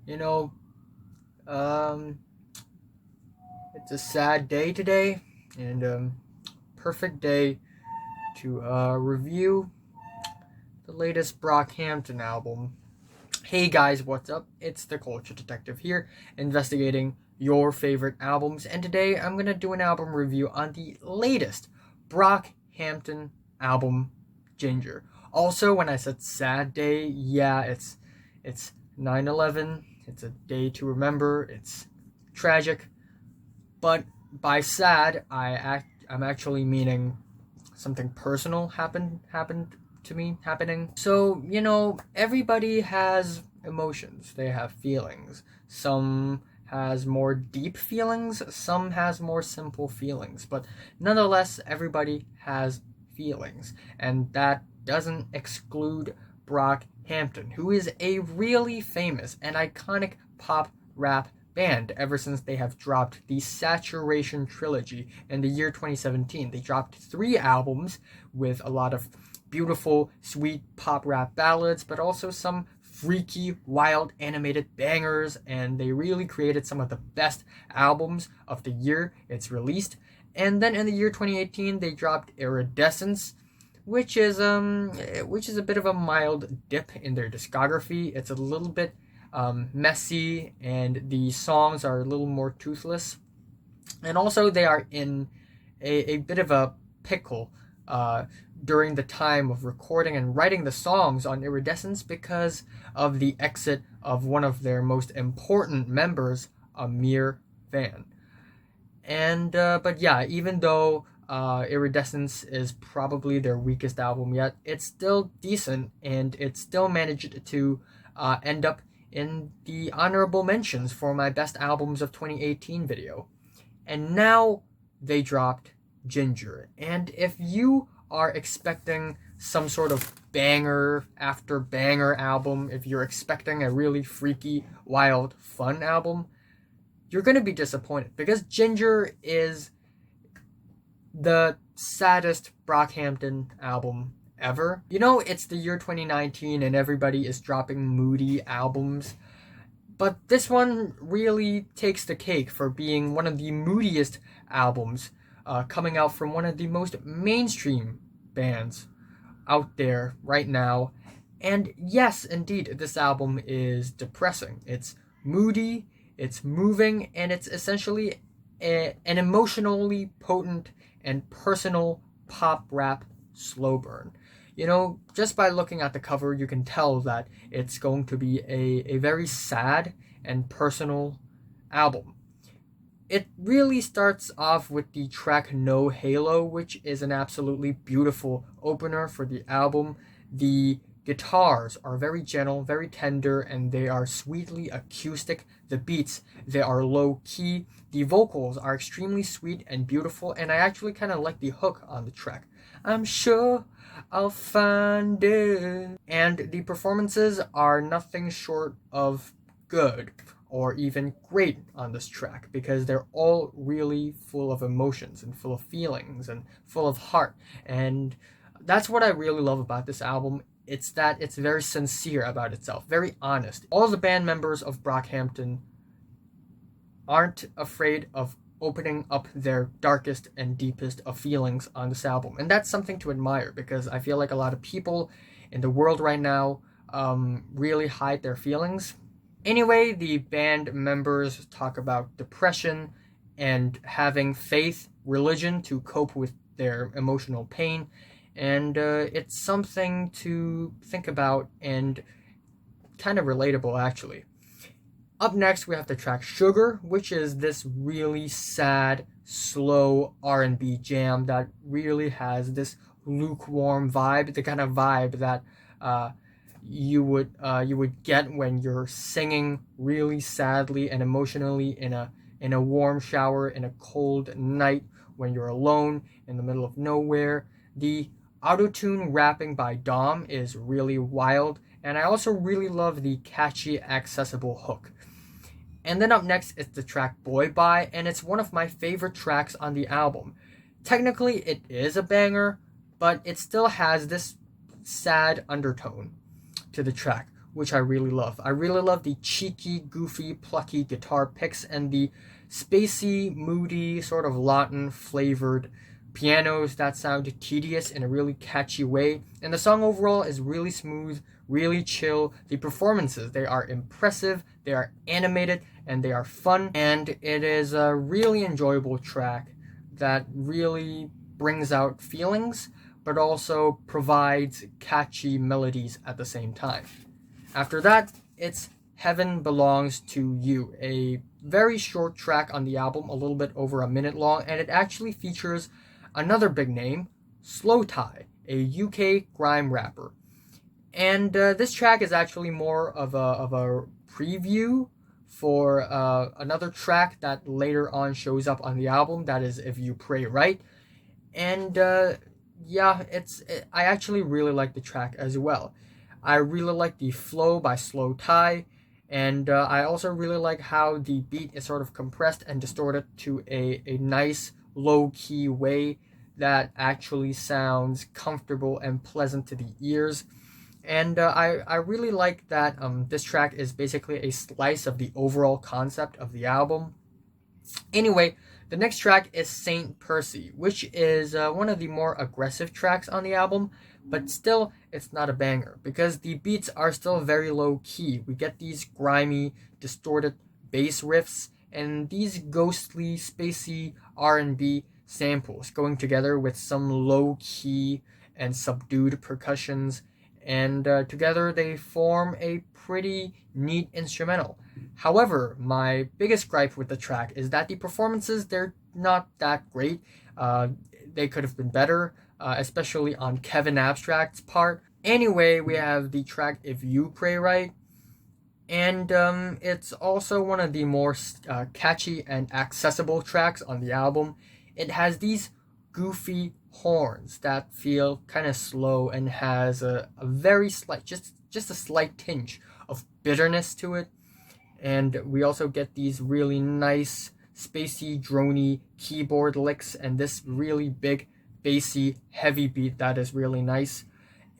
You know, um, it's a sad day today, and perfect day to review the latest Brockhampton album. Hey guys, what's up? It's the Culture Detective here, investigating your favorite albums, and today I'm gonna do an album review on the latest Brockhampton album, Ginger. Also, when I said sad day, yeah, it's 9/11. It's a day to remember. It's tragic, but by sad, I'm actually meaning something personal happened to me happening. So, everybody has emotions. They have feelings. Some has more deep feelings, some has more simple feelings, but nonetheless everybody has feelings, and that doesn't exclude Brockhampton, who is a really famous and iconic pop rap band ever since they have dropped the Saturation trilogy in the year 2017. They dropped 3 albums with a lot of beautiful, sweet pop rap ballads, but also some freaky, wild animated bangers, and they really created some of the best albums of the year it's released. And then in the year 2018, they dropped Iridescence, which is a bit of a mild dip in their discography. It's a little bit messy, and the songs are a little more toothless. And also, they are in a bit of a pickle during the time of recording and writing the songs on Iridescence because of the exit of one of their most important members, Amir Van. And but yeah, even though Iridescence is probably their weakest album yet, it's still decent, and it still managed to end up in the honorable mentions for my best albums of 2018 video. And now they dropped Ginger. And if you are expecting some sort of banger after banger album, if you're expecting a really freaky, wild, fun album, you're going to be disappointed, because Ginger is the saddest Brockhampton album ever. It's the year 2019 and everybody is dropping moody albums, but this one really takes the cake for being one of the moodiest albums coming out from one of the most mainstream bands out there right now. And yes, indeed, this album is depressing. It's moody, it's moving, and it's essentially an emotionally potent and personal pop rap slow burn. Just by looking at the cover, you can tell that it's going to be a very sad and personal album. It really starts off with the track No Halo, which is an absolutely beautiful opener for the album. The guitars are very gentle, very tender, and they are sweetly acoustic. The beats, they are low key. The vocals are extremely sweet and beautiful, and I actually kind of like the hook on the track. I'm sure I'll find it. And the performances are nothing short of good or even great on this track, because they're all really full of emotions and full of feelings and full of heart. And that's what I really love about this album. It's that it's very sincere about itself, very honest. All the band members of Brockhampton aren't afraid of opening up their darkest and deepest of feelings on this album. And that's something to admire, because I feel like a lot of people in the world right now really hide their feelings. Anyway, the band members talk about depression and having faith, religion to cope with their emotional pain. And it's something to think about and kind of relatable, actually. Up next, we have the track Sugar, which is this really sad, slow R&B jam that really has this lukewarm vibe, the kind of vibe that you would get when you're singing really sadly and emotionally in a warm shower in a cold night when you're alone in the middle of nowhere. The autotune rapping by Dom is really wild, and I also really love the catchy, accessible hook. And then up next is the track Boy Bye, and it's one of my favorite tracks on the album. Technically, it is a banger, but it still has this sad undertone to the track, which I really love. I really love the cheeky, goofy, plucky guitar picks and the spacey, moody, sort of Latin flavored pianos that sound tedious in a really catchy way. And the song overall is really smooth, really chill. The performances, they are impressive, they are animated, and they are fun. And it is a really enjoyable track that really brings out feelings, but also provides catchy melodies at the same time. After that, it's Heaven Belongs to You, a very short track on the album, a little bit over a minute long, and it actually features another big name, Slowthai, a UK grime rapper. And this track is actually more of a preview for another track that later on shows up on the album, that is If You Pray Right. And yeah, I actually really like the track as well. I really like the flow by Slowthai, and I also really like how the beat is sort of compressed and distorted to a nice low-key way that actually sounds comfortable and pleasant to the ears. And I really like that this track is basically a slice of the overall concept of the album. Anyway, the next track is Saint Percy, which is one of the more aggressive tracks on the album, but still, it's not a banger because the beats are still very low key. We get these grimy, distorted bass riffs and these ghostly, spacey R&B samples going together with some low key and subdued percussions, and together they form a pretty neat instrumental. However, my biggest gripe with the track is that the performances, they're not that great. They could have been better, especially on Kevin Abstract's part. Anyway, we have the track If You Pray Right, and it's also one of the more catchy and accessible tracks on the album. It has these goofy horns that feel kind of slow and has a very slight, just a slight tinge of bitterness to it. And we also get these really nice, spacey, droney keyboard licks and this really big, bassy, heavy beat that is really nice.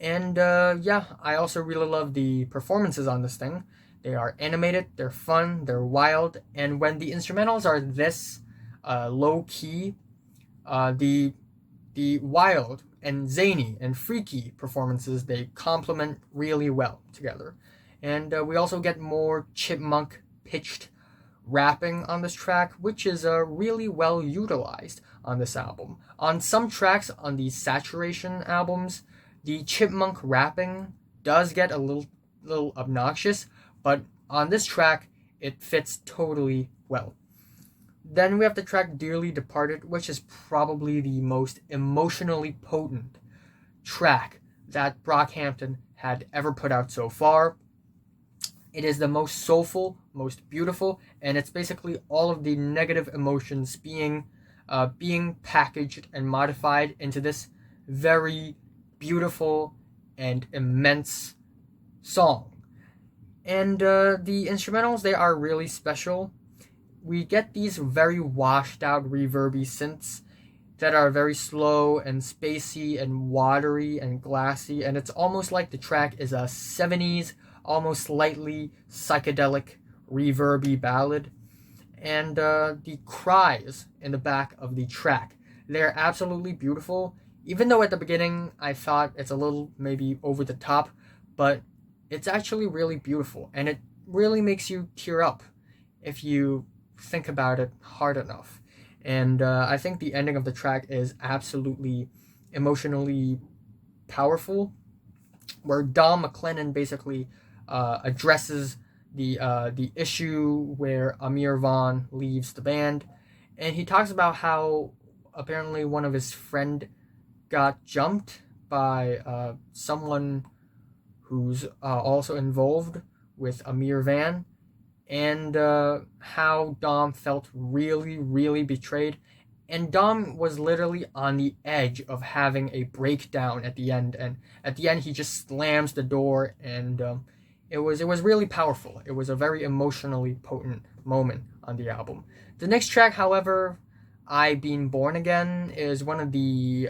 And yeah, I also really love the performances on this thing. They are animated, they're fun, they're wild, and when the instrumentals are this low key, the wild and zany and freaky performances, they complement really well together. And we also get more chipmunk pitched rapping on this track, which is really well utilized on this album. On some tracks on the Saturation albums, the chipmunk rapping does get a little obnoxious, but on this track, it fits totally well. Then we have the track Dearly Departed, which is probably the most emotionally potent track that Brockhampton had ever put out so far. It is the most soulful, most beautiful, and it's basically all of the negative emotions being packaged and modified into this very beautiful and immense song. And the instrumentals, they are really special. We get these very washed out reverby synths that are very slow and spacey and watery and glassy, and it's almost like the track is a 70s, almost slightly psychedelic reverby ballad. And the cries in the back of the track, they're absolutely beautiful, even though at the beginning I thought it's a little maybe over the top, but it's actually really beautiful, and it really makes you tear up if you think about it hard enough. And I think the ending of the track is absolutely emotionally powerful, where Dom McLennan basically addresses the issue where Amir Vaughn leaves the band, and he talks about how apparently one of his friend got jumped by someone who's also involved with Amir Van, and how Dom felt really, really betrayed. And Dom was literally on the edge of having a breakdown at the end, and at the end he just slams the door, and it was really powerful. It was a very emotionally potent moment on the album. The next track, however, I Been Born Again, is one of the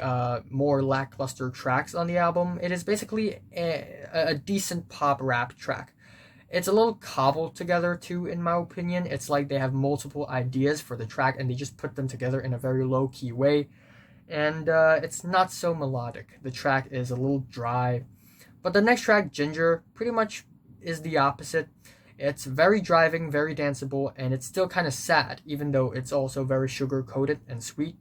more lackluster tracks on the album. It is basically a decent pop rap track, It's a little cobbled together too, in my opinion. It's like they have multiple ideas for the track and they just put them together in a very low key way. And it's not so melodic. The track is a little dry. But the next track, Ginger, pretty much is the opposite. It's very driving, very danceable, and it's still kind of sad, even though it's also very sugar coated and sweet.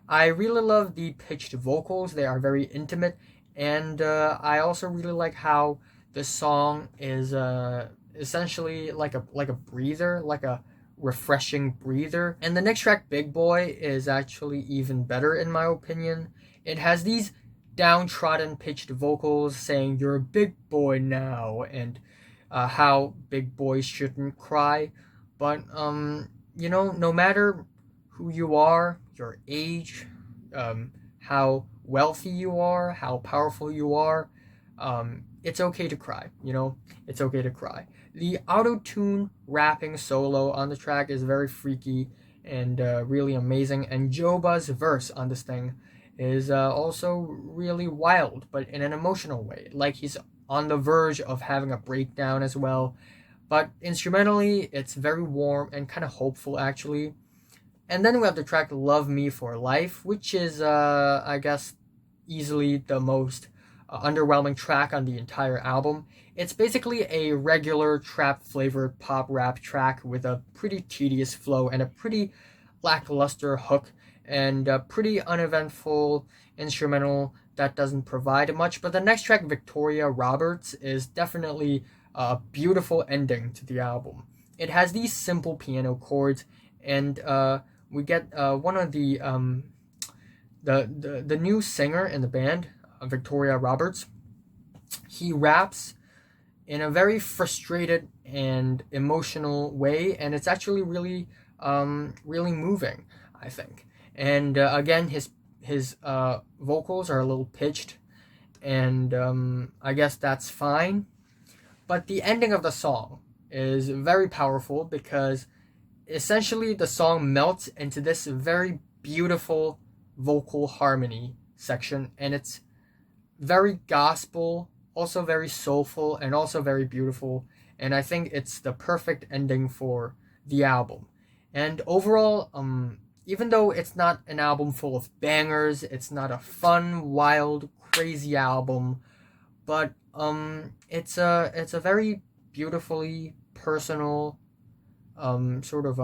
I really love the pitched vocals, they are very intimate, and I also really like how the song is essentially like a breather, like a refreshing breather. And the next track, Big Boy, is actually even better in my opinion. It has these downtrodden pitched vocals saying you're a big boy now, and how big boys shouldn't cry. But no matter who you are, your age, how wealthy you are, how powerful you are, it's okay to cry. It's okay to cry. The auto-tune rapping solo on the track is very freaky and really amazing, and Joba's verse on this thing is also really wild, but in an emotional way. Like he's on the verge of having a breakdown as well. But instrumentally, it's very warm and kind of hopeful, actually. And then we have the track Love Me for Life, which is, I guess, easily the most underwhelming track on the entire album. It's basically a regular trap flavored pop rap track with a pretty tedious flow and a pretty lackluster hook and a pretty uneventful instrumental that doesn't provide much. But the next track, Victoria Roberts, is definitely a beautiful ending to the album. It has these simple piano chords, and we get one of the new singer in the band, Victoria Roberts. He raps in a very frustrated and emotional way, and it's actually really moving, I think. And again, his vocals are a little pitched, and I guess that's fine. But the ending of the song is very powerful because essentially the song melts into this very beautiful vocal harmony section, and it's very gospel, also very soulful, and also very beautiful. And I think it's the perfect ending for the album. And overall, even though it's not an album full of bangers, it's not a fun, wild, crazy album, but it's a very beautifully personal, sort of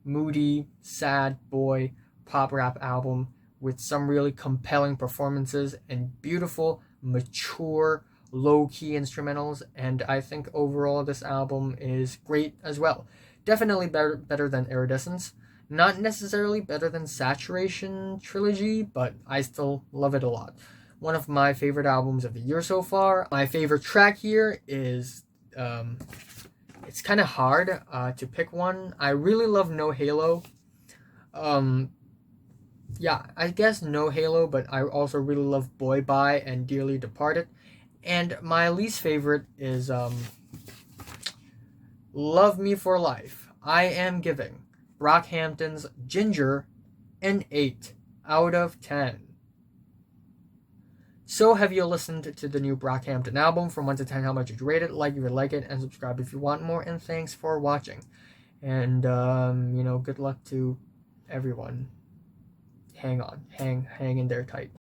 moody, sad boy pop rap album with some really compelling performances and beautiful, mature, low-key instrumentals. And I think overall this album is great as well. Definitely better than Iridescence. Not necessarily better than Saturation Trilogy, but I still love it a lot. One of my favorite albums of the year so far. My favorite track here is it's kind of hard to pick one. I really love No Halo. Yeah, I guess No Halo, but I also really love Boy Bye and Dearly Departed. And my least favorite is Love Me for Life. I am giving Brockhampton's Ginger an 8 out of 10. So have you listened to the new Brockhampton album? From 1 to 10, how much would you rate it? Like if you like it, and subscribe if you want more. And thanks for watching. And, good luck to everyone. Hang on. Hang in there tight.